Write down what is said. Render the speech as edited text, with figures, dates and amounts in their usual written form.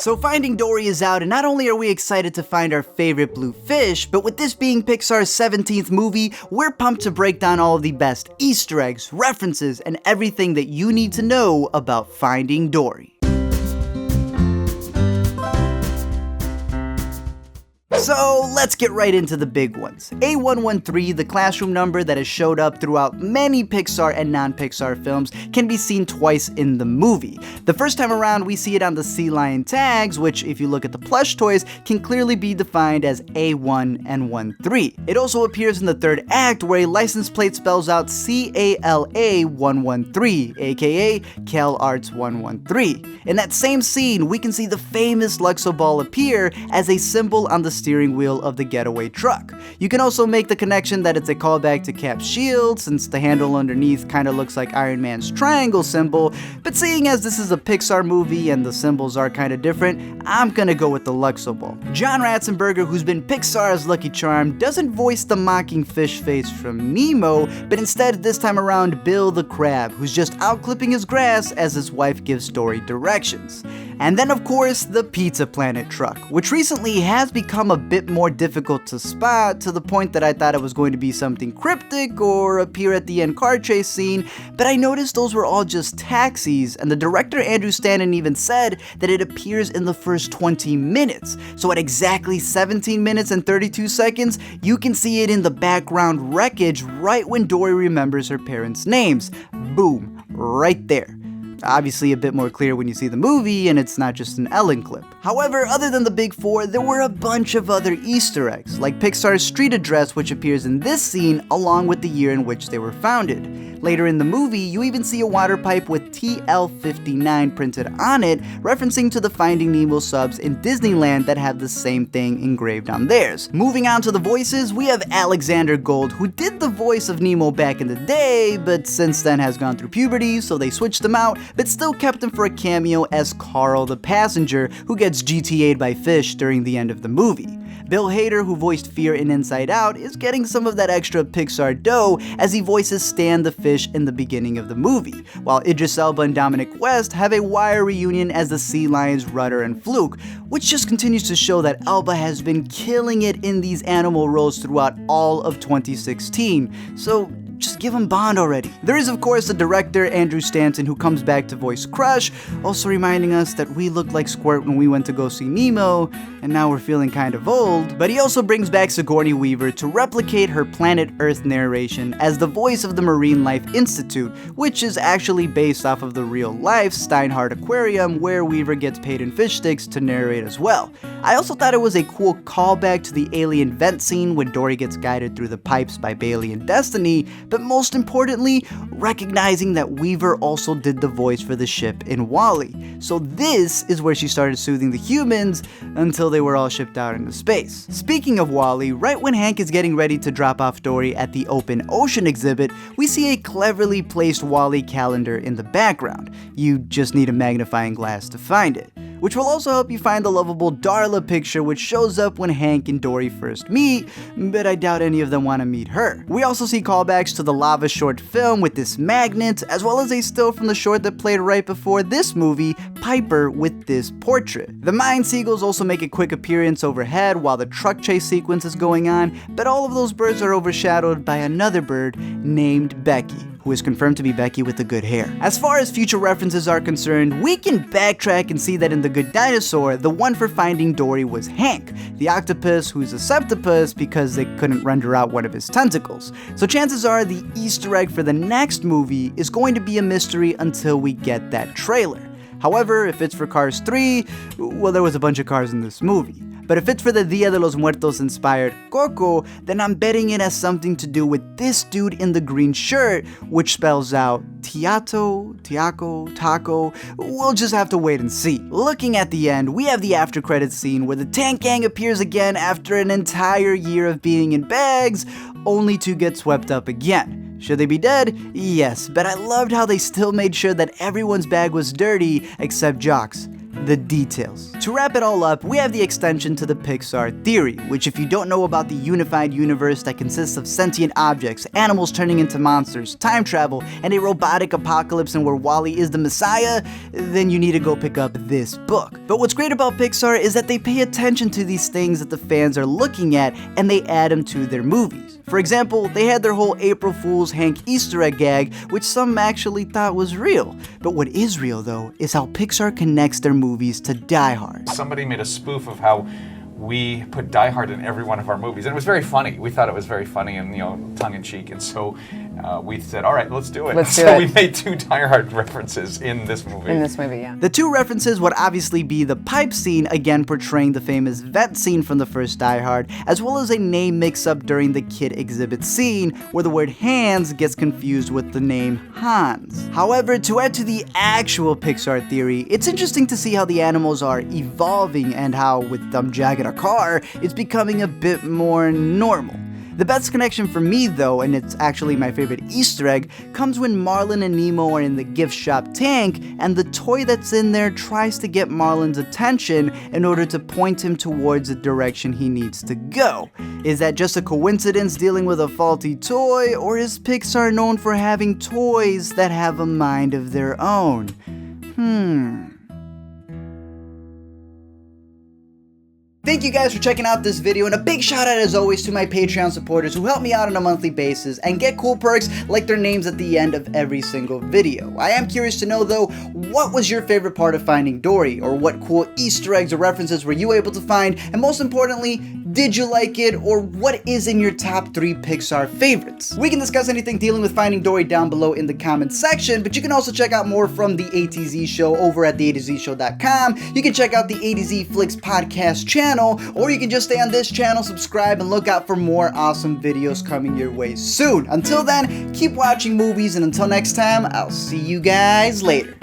So Finding Dory is out, and not only are we excited to find our favorite blue fish, but with this being Pixar's 17th movie, we're pumped to break down all of the best Easter eggs, references, and everything that you need to know about Finding Dory. So let's get right into the big ones. A113, the classroom number that has showed up throughout many Pixar and non-Pixar films, can be seen twice in the movie. The first time around, we see it on the sea lion tags, which, if you look at the plush toys, can clearly be defined as A1 and 13. It also appears in the third act, where a license plate spells out CALA 113, aka CalArts 113. In that same scene, we can see the famous Luxo Ball appear as a symbol on the steering wheel of the getaway truck. You can also make the connection that it's a callback to Cap's shield, since the handle underneath kinda looks like Iron Man's triangle symbol, but seeing as this is a Pixar movie and the symbols are kinda different, I'm gonna go with the Luxo Ball. John Ratzenberger, who's been Pixar's Lucky Charm, doesn't voice the mocking fish face from Nemo, but instead this time around Bill the Crab, who's just out clipping his grass as his wife gives Dory directions. And then of course, the Pizza Planet truck, which recently has become a bit more difficult to spot, to the point that I thought it was going to be something cryptic or appear at the end car chase scene, but I noticed those were all just taxis, and the director Andrew Stanton even said that it appears in the first 20 minutes. So at exactly 17 minutes and 32 seconds, you can see it in the background wreckage right when Dory remembers her parents' names. Boom, right there. Obviously a bit more clear when you see the movie and it's not just an Ellen clip. However, other than the big four, there were a bunch of other Easter eggs, like Pixar's street address, which appears in this scene along with the year in which they were founded. Later in the movie, you even see a water pipe with TL59 printed on it, referencing to the Finding Nemo subs in Disneyland that have the same thing engraved on theirs. Moving on to the voices, we have Alexander Gold, who did the voice of Nemo back in the day, but since then has gone through puberty, so they switched him out, but still kept him for a cameo as Carl the passenger, who gets GTA'd by fish during the end of the movie. Bill Hader, who voiced Fear in Inside Out, is getting some of that extra Pixar dough as he voices Stan the fish in the beginning of the movie, while Idris Elba and Dominic West have a wire reunion as the sea lions Rudder and Fluke, which just continues to show that Elba has been killing it in these animal roles throughout all of 2016, so just give him Bond already. There is of course the director Andrew Stanton, who comes back to voice Crush, also reminding us that we looked like Squirt when we went to go see Nemo, and now we're feeling kind of old. But he also brings back Sigourney Weaver to replicate her Planet Earth narration as the voice of the Marine Life Institute, which is actually based off of the real life Steinhardt Aquarium, where Weaver gets paid in fish sticks to narrate as well. I also thought it was a cool callback to the alien vent scene when Dory gets guided through the pipes by Bailey and Destiny, but most importantly, recognizing that Weaver also did the voice for the ship in WALL-E. So this is where she started soothing the humans until they were all shipped out into space. Speaking of WALL-E, right when Hank is getting ready to drop off Dory at the open ocean exhibit, we see a cleverly placed WALL-E calendar in the background. You just need a magnifying glass to find it, which will also help you find the lovable Darla picture, which shows up when Hank and Dory first meet, but I doubt any of them want to meet her. We also see callbacks to the Lava short film with this magnet, as well as a still from the short that played right before this movie, Piper, with this portrait. The Mine Seagulls also make a quick appearance overhead while the truck chase sequence is going on, but all of those birds are overshadowed by another bird named Becky, who is confirmed to be Becky with the good hair. As far as future references are concerned, we can backtrack and see that in The Good Dinosaur, the one for Finding Dory was Hank, the octopus who's a septopus because they couldn't render out one of his tentacles. So chances are the Easter egg for the next movie is going to be a mystery until we get that trailer. However, if it's for Cars 3, well, there was a bunch of cars in this movie. But if it's for the Dia de los Muertos inspired Coco, then I'm betting it has something to do with this dude in the green shirt, which spells out Tiato, Tiaco, Taco. We'll just have to wait and see. Looking at the end, we have the after credits scene where the Tank Gang appears again after an entire year of being in bags, only to get swept up again. Should they be dead? Yes, but I loved how they still made sure that everyone's bag was dirty except Jock's. the details. To wrap it all up, we have the extension to the Pixar theory, which if you don't know about the unified universe that consists of sentient objects, animals turning into monsters, time travel, and a robotic apocalypse and where WALL-E is the messiah, then you need to go pick up this book. But what's great about Pixar is that they pay attention to these things that the fans are looking at and they add them to their movies. For example, they had their whole April Fool's Hank Easter egg gag, which some actually thought was real. But what is real though is how Pixar connects their movies to Die Hard. Somebody made a spoof of how we put Die Hard in every one of our movies, and it was very funny. We thought it was very funny and, tongue-in-cheek, and so we said, all right, let's do it. So we made 2 Die Hard references in this movie. Yeah. The 2 references would obviously be the pipe scene, again portraying the famous vet scene from the first Die Hard, as well as a name mix-up during the kid exhibit scene, where the word hands gets confused with the name Hans. However, to add to the actual Pixar theory, it's interesting to see how the animals are evolving and how, with them jagging a car, it's becoming a bit more normal. The best connection for me though, and it's actually my favorite Easter egg, comes when Marlin and Nemo are in the gift shop tank and the toy that's in there tries to get Marlin's attention in order to point him towards the direction he needs to go. Is that just a coincidence dealing with a faulty toy, or is Pixar known for having toys that have a mind of their own? Thank you guys for checking out this video, and a big shout out as always to my Patreon supporters who help me out on a monthly basis and get cool perks like their names at the end of every single video. I am curious to know though, what was your favorite part of Finding Dory, or what cool Easter eggs or references were you able to find, and most importantly, did you like it, or what is in your top 3 Pixar favorites? We can discuss anything dealing with Finding Dory down below in the comments section, but you can also check out more from the AtZ show over at theatzshow.com. You can check out the AtZ Flicks podcast channel, or you can just stay on this channel, subscribe, and look out for more awesome videos coming your way soon. Until then, keep watching movies, and until next time, I'll see you guys later.